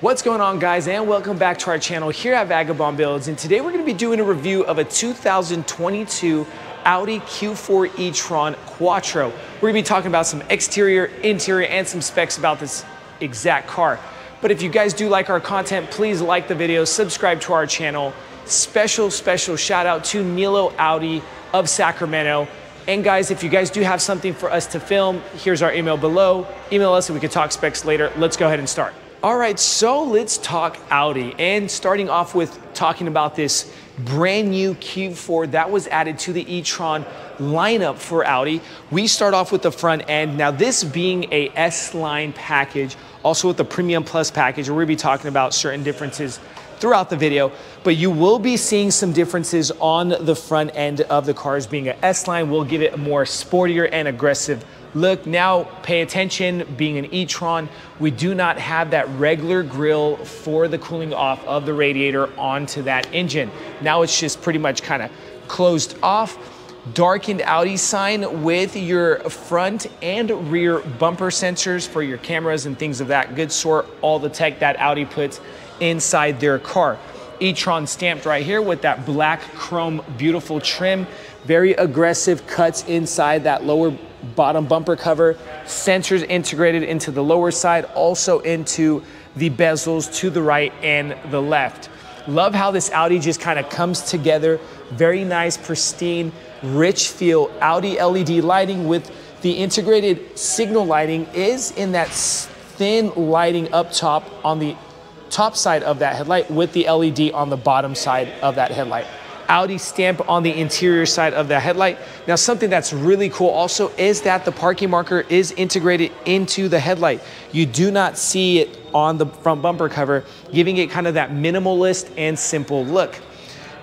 What's going on, guys, and welcome back to our channel here at Vagabond Builds. And today we're going to be doing a review of a 2022 Audi Q4 e-Tron Quattro. We're going to be talking about some exterior, interior, and some specs about this exact car. But if you guys do like our content, please like the video, subscribe to our channel. Special shout out to Nilo Audi of Sacramento. And guys, if you guys do have something for us to film, here's our email below. Email us and we can talk specs later. Let's go ahead and start. All right, so let's talk Audi, and starting off with talking about this brand new Q4 that was added to the e-Tron lineup for Audi. We start off with the front end. Now, this being a S-line package, also with the Premium Plus package, we're gonna be talking about certain differences throughout the video, but you will be seeing some differences on the front end of the cars. Being an S-line will give it a more sportier and aggressive look. Now, pay attention, being an e-Tron, we do not have that regular grill for the cooling off of the radiator onto that engine. Now it's just pretty much kind of closed off. Darkened Audi sign with your front and rear bumper sensors for your cameras and things of that good sort. All the tech that Audi puts inside their car. e-Tron stamped right here with that black chrome beautiful trim. Very aggressive cuts inside that lower bottom bumper cover, sensors integrated into the lower side, also into the bezels to the right and the left. Love how this Audi just kind of comes together. Very nice, pristine, rich feel. Audi LED lighting with the integrated signal lighting is in that thin lighting up top on the top side of that headlight with the LED on the bottom side of that headlight. Audi stamp on the interior side of the headlight. Now, something that's really cool also is that the parking marker is integrated into the headlight. You do not see it on the front bumper cover, giving it kind of that minimalist and simple look.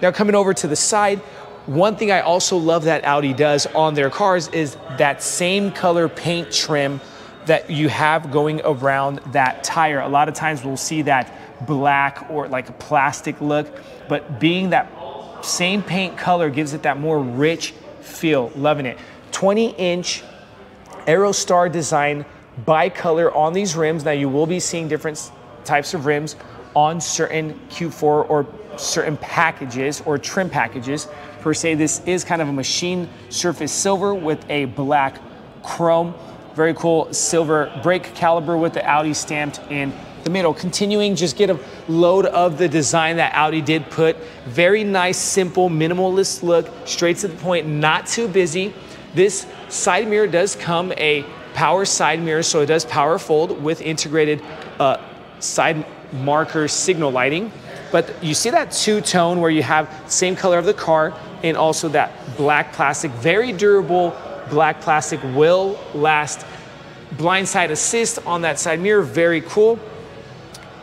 Now, coming over to the side, one thing I also love that Audi does on their cars is that same color paint trim that you have going around that tire. A lot of times we'll see that black or like a plastic look, but being that same paint color gives it that more rich feel. Loving it. 20-inch Aerostar design bi-color on these rims. Now, you will be seeing different types of rims on certain Q4 or certain packages or trim packages. Per se, this is kind of a machine surface silver with a black chrome. Very cool silver brake caliper with the Audi stamped in the middle. Continuing, just get a load of the design that Audi did put. Very nice, simple, minimalist look, straight to the point, not too busy. This side mirror does come a power side mirror, so it does power fold with integrated side marker signal lighting. But you see that two-tone where you have same color of the car and also that black plastic, very durable black plastic, will last. Blindside assist on that side mirror, very cool.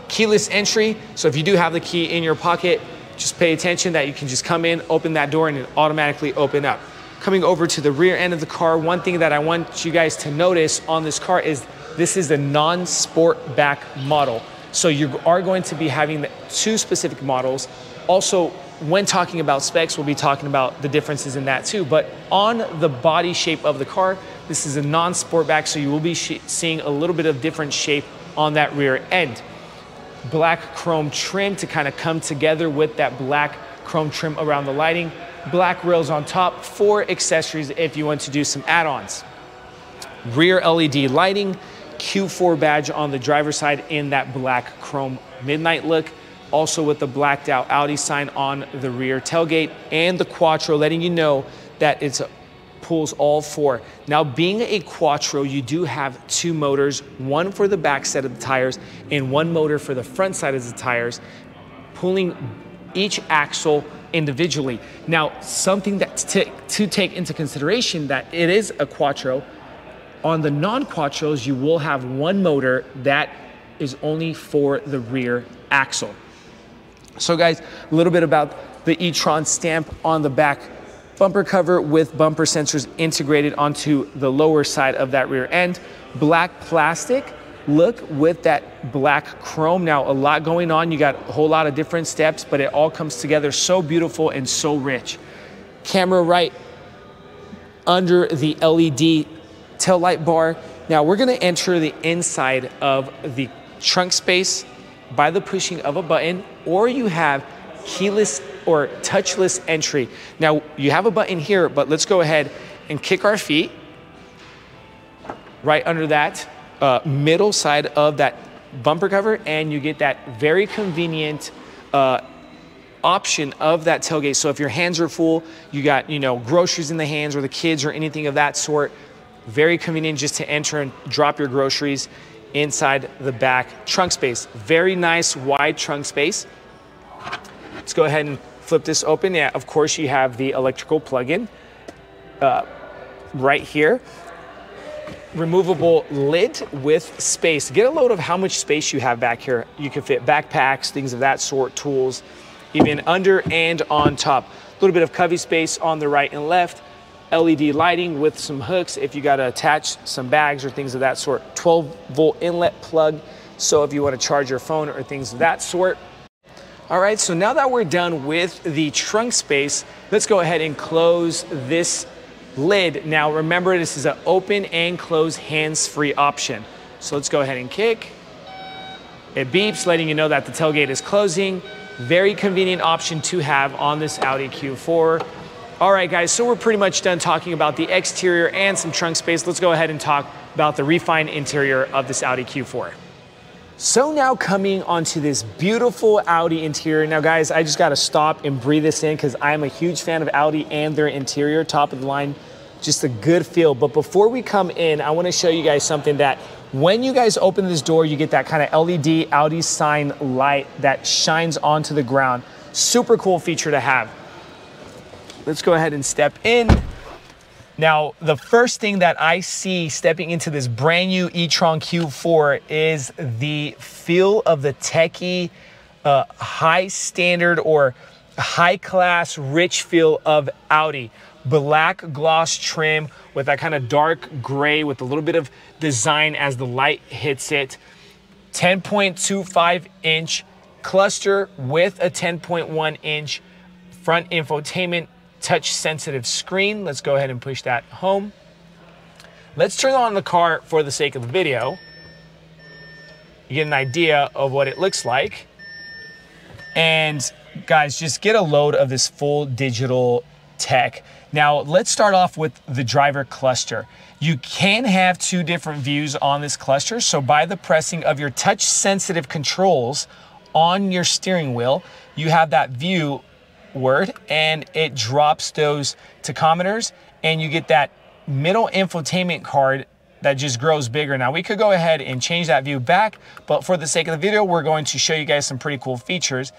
Keyless entry, so if you do have the key in your pocket, just pay attention that you can just come in, open that door, and it automatically open up. Coming over to the rear end of the car, one thing that I want you guys to notice on this car is this is a non-sport back model. So you are going to be having two specific models. Also, when talking about specs, we'll be talking about the differences in that too. But on the body shape of the car, this is a non-sport back, so you will be seeing a little bit of different shape on that rear end. Black chrome trim to kind of come together with that black chrome trim around the lighting. Black rails on top for accessories if you want to do some add-ons. Rear LED lighting, Q4 badge on the driver's side in that black chrome midnight look. Also with the blacked out Audi sign on the rear tailgate, and the Quattro letting you know that it's pulls all four. Now, being a Quattro, you do have two motors, one for the back set of the tires and one motor for the front side of the tires, pulling each axle individually. Now, something that to take into consideration that it is a Quattro. On the non-Quattros, you will have one motor that is only for the rear axle. So guys, a little bit about the e-Tron stamp on the back bumper cover with bumper sensors integrated onto the lower side of that rear end. Black plastic look with that black chrome. Now, a lot going on. You got a whole lot of different steps, but it all comes together so beautiful and so rich. Camera right under the LED taillight bar. Now we're gonna enter the inside of the trunk space by the pushing of a button, or you have keyless or touchless entry. Now, you have a button here, but let's go ahead and kick our feet right under that middle side of that bumper cover, and you get that very convenient option of that tailgate. So if your hands are full, you got, you know, groceries in the hands or the kids or anything of that sort, very convenient just to enter and drop your groceries inside the back trunk space. Very nice wide trunk space. Let's go ahead and flip this open. Yeah, of course you have the electrical plug-in right here. Removable lid with space. Get a load of how much space you have back here. You can fit backpacks, things of that sort, tools, even under and on top. A little bit of cubby space on the right and left. LED lighting with some hooks if you got to attach some bags or things of that sort. 12-volt inlet plug, so if you want to charge your phone or things of that sort. All right, so now that we're done with the trunk space, let's go ahead and close this lid. Now remember, this is an open and close hands-free option. So let's go ahead and kick. It beeps, letting you know that the tailgate is closing. Very convenient option to have on this Audi Q4. All right, guys, so we're pretty much done talking about the exterior and some trunk space. Let's go ahead and talk about the refined interior of this Audi Q4. So now coming onto this beautiful Audi interior. Now, guys, I just got to stop and breathe this in because I'm a huge fan of Audi and their interior, top of the line, just a good feel. But before we come in, I want to show you guys something that when you guys open this door, you get that kind of LED Audi sign light that shines onto the ground. Super cool feature to have. Let's go ahead and step in. Now, the first thing that I see stepping into this brand new e-Tron Q4 is the feel of the techie, high standard or high class, rich feel of Audi. Black gloss trim with that kind of dark gray with a little bit of design as the light hits it. 10.25 inch cluster with a 10.1 inch front infotainment touch sensitive screen. Let's go ahead and push that home. Let's turn on the car for the sake of the video. You get an idea of what it looks like. And guys, just get a load of this full digital tech. Now, let's start off with the driver cluster. You can have two different views on this cluster. So by the pressing of your touch sensitive controls on your steering wheel, you have that view word and it drops those tachometers and you get that middle infotainment card that just grows bigger. Now we could go ahead and change that view back, but for the sake of the video, we're going to show you guys some pretty cool features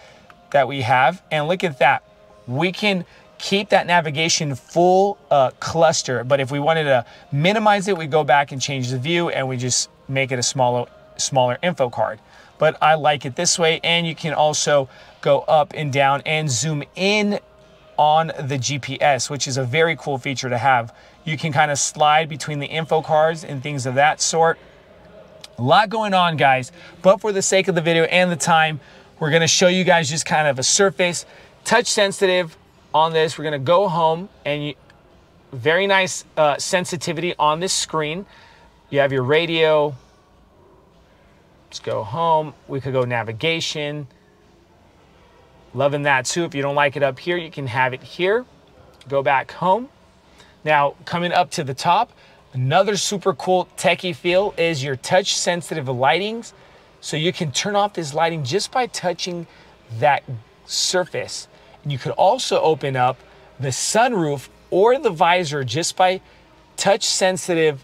that we have. And look at that. We can keep that navigation full cluster, but if we wanted to minimize it, we go back and change the view and we just make it a smaller info card. But I like it this way, and you can also go up and down and zoom in on the GPS, which is a very cool feature to have. You can kind of slide between the info cards and things of that sort. A lot going on, guys, but for the sake of the video and the time, we're gonna show you guys just kind of a surface, touch sensitive on this. We're gonna go home, and very nice sensitivity on this screen. You have your radio. Let's go home. We could go navigation. Loving that too. If you don't like it up here, you can have it here. Go back home. Now, coming up to the top, another super cool techie feel is your touch sensitive lightings. So you can turn off this lighting just by touching that surface. And you could also open up the sunroof or the visor just by touch sensitive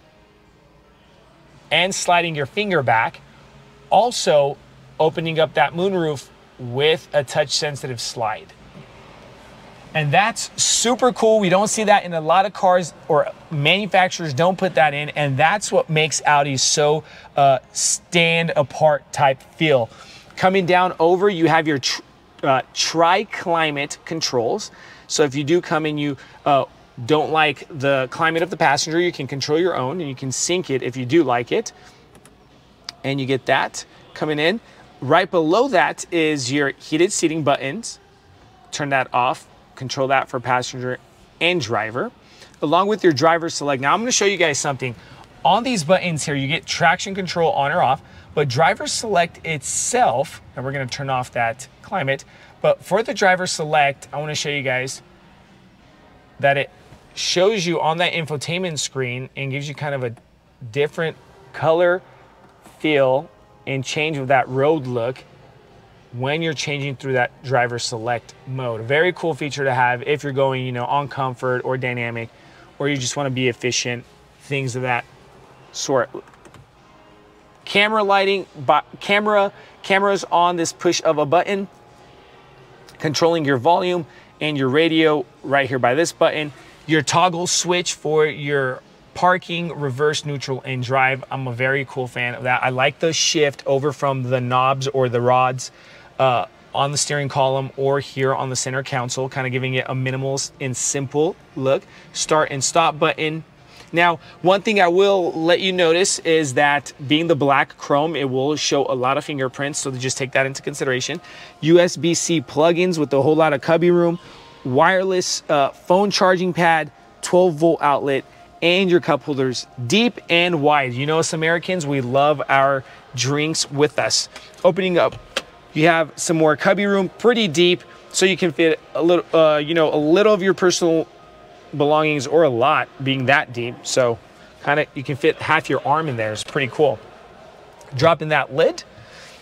and sliding your finger back. Also opening up that moonroof with a touch sensitive slide. And that's super cool. We don't see that in a lot of cars, or manufacturers don't put that in. And that's what makes Audi so stand apart type feel. Coming down over, you have your tri-climate controls. So if you do come and you don't like the climate of the passenger, you can control your own and you can sync it if you do like it. And you get that coming in. Right below that is your heated seating buttons. Turn that off, control that for passenger and driver, along with your driver select. Now I'm gonna show you guys something. On these buttons here, you get traction control on or off, But driver select itself, and we're gonna turn off that climate, but for the driver select, I wanna show you guys that it shows you on that infotainment screen and gives you kind of a different color, feel, and change of that road look when you're changing through that driver select mode. A very cool feature to have if you're going, you know, on comfort or dynamic, or you just want to be efficient, things of that sort. Camera lighting, cameras on this push of a button, controlling your volume and your radio right here by this button. Your toggle switch for your parking, reverse, neutral, and drive. I'm a very cool fan of that. I like the shift over from the knobs or the rods on the steering column or here on the center console, kind of giving it a minimal and simple look. Start and stop button. Now, one thing I will let you notice is that being the black chrome, it will show a lot of fingerprints, so just take that into consideration. USB-C plugins with a whole lot of cubby room, wireless phone charging pad, 12-volt outlet, and your cup holders deep and wide. You know, us Americans, we love our drinks with us. Opening up, you have some more cubby room, pretty deep, so you can fit a little, you know, a little of your personal belongings, or a lot being that deep. So kind of, you can fit half your arm in there. It's pretty cool. Drop in that lid.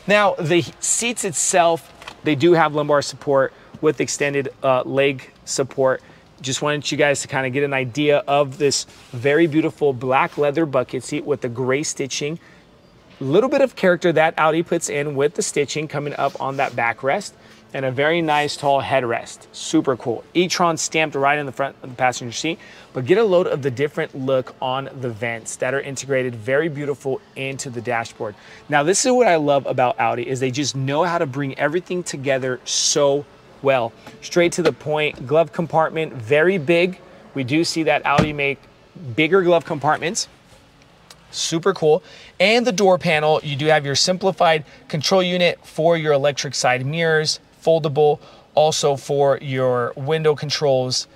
Now, the seats itself, they do have lumbar support with extended leg support. Just wanted you guys to kind of get an idea of this very beautiful black leather bucket seat with the gray stitching. A little bit of character that Audi puts in with the stitching coming up on that backrest, and a very nice tall headrest. Super cool. e-Tron stamped right in the front of the passenger seat, but get a load of the different look on the vents that are integrated very beautiful into the dashboard. Now, this is what I love about Audi, is they just know how to bring everything together so well. Straight to the point. Glove compartment, very big. We do see that Audi make bigger glove compartments. Super cool. And the door panel, you do have your simplified control unit for your electric side mirrors, foldable, also for your window controls.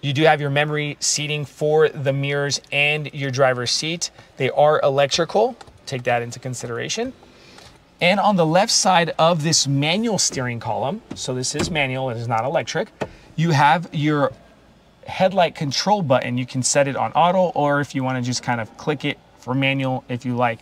You do have your memory seating for the mirrors and your driver's seat. They are electrical. Take that into consideration. And on the left side of this manual steering column, so this is manual, it is not electric, you have your headlight control button. You can set it on auto, or if you want to just kind of click it for manual if you like.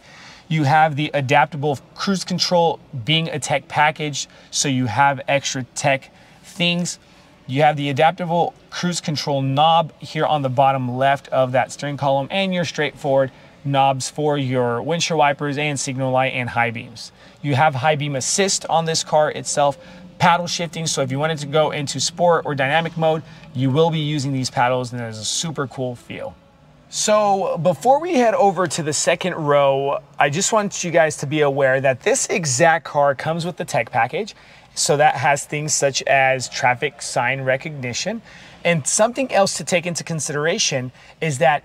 You have the adaptable cruise control being a tech package, so you have extra tech things. You have the adaptable cruise control knob here on the bottom left of that steering column, and your straightforward knobs for your windshield wipers and signal light and high beams. You have high beam assist on this car itself, paddle shifting, so if you wanted to go into sport or dynamic mode, you will be using these paddles, and there's a super cool feel. So before we head over to the second row, I just want you guys to be aware that this exact car comes with the tech package. So that has things such as traffic sign recognition. And something else to take into consideration is that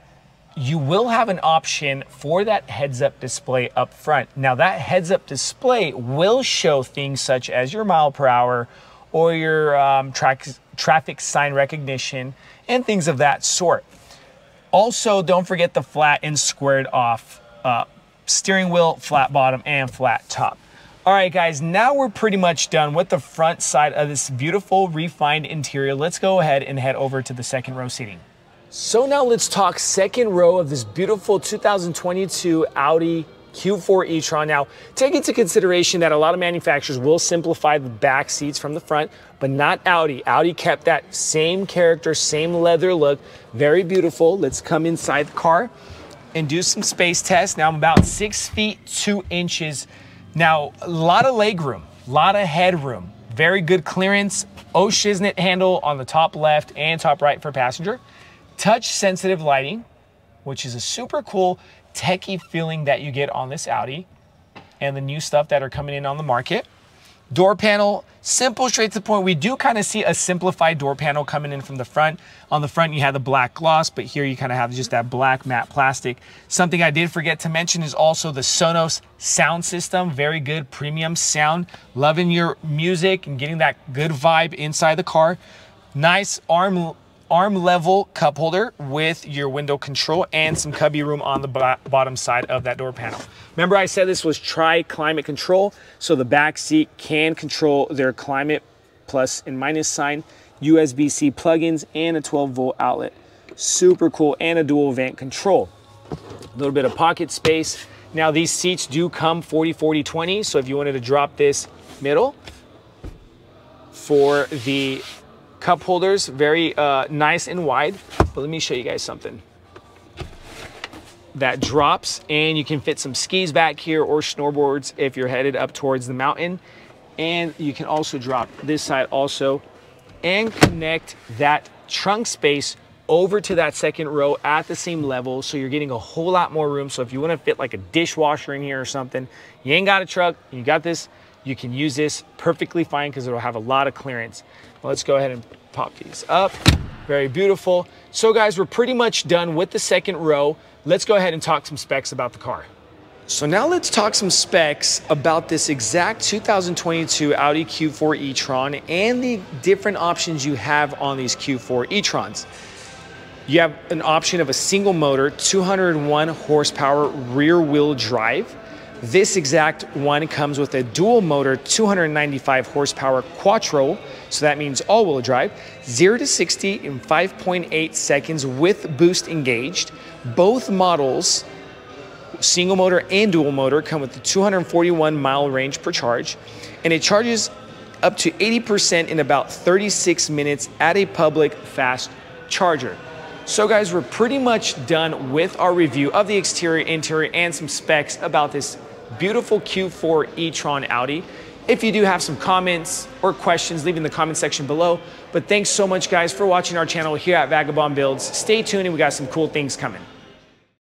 you will have an option for that heads-up display up front. Now, that heads-up display will show things such as your mile per hour or your traffic sign recognition and things of that sort. Also, don't forget the flat and squared off steering wheel, flat bottom, and flat top. All right, guys, now we're pretty much done with the front side of this beautiful refined interior. Let's go ahead and head over to the second row seating. So now let's talk second row of this beautiful 2022 Audi Q4 e-Tron. Now, take into consideration that a lot of manufacturers will simplify the back seats from the front, but not Audi. Audi kept that same character, same leather look, very beautiful. Let's come inside the car and do some space tests. Now, I'm about 6 feet 2 inches. Now, a lot of leg room, a lot of headroom, very good clearance, Shiznit handle on the top left and top right for passenger. Touch sensitive lighting, which is a super cool techie feeling that you get on this Audi and the new stuff that are coming in on the market. Door panel, simple, straight to the point. We do kind of see a simplified door panel coming in from the front. On the front, you have the black gloss, but here you kind of have just that black matte plastic. Something I did forget to mention is also the Sonos sound system. Very good premium sound. Loving your music and getting that good vibe inside the car. Nice arm arm level cup holder with your window control and some cubby room on the bottom side of that door panel. Remember I said this was tri-climate control, so the back seat can control their climate plus and minus sign, USB-C plugins, and a 12-volt outlet. Super cool, and a dual vent control. A little bit of pocket space. Now these seats do come 40-40-20, so if you wanted to drop this middle for the cup holders, very nice and wide. But let me show you guys something. That drops, and you can fit some skis back here or snowboards if you're headed up towards the mountain. And you can also drop this side also and connect that trunk space over to that second row at the same level, so you're getting a whole lot more room. So if you want to fit like a dishwasher in here or something, you ain't got a truck, you got this, you can use this perfectly fine because it'll have a lot of clearance. Well, let's go ahead and pop these up. Very beautiful. So guys, we're pretty much done with the second row. Let's go ahead and talk some specs about the car. So now let's talk some specs about this exact 2022 Audi Q4 e-Tron and the different options you have on these Q4 e-Trons. You have an option of a single motor, 201 horsepower rear wheel drive. This exact one comes with a dual motor, 295 horsepower quattro, so that means all-wheel drive, 0 to 60 in 5.8 seconds with boost engaged. Both models, single motor and dual motor, come with a 241 mile range per charge, and it charges up to 80% in about 36 minutes at a public fast charger. So guys, we're pretty much done with our review of the exterior, interior, and some specs about this beautiful Q4 e-Tron Audi. If you do have some comments or questions, leave in the comment section below. But thanks so much guys for watching our channel here at Vagabond Builds. Stay tuned, and we got some cool things coming.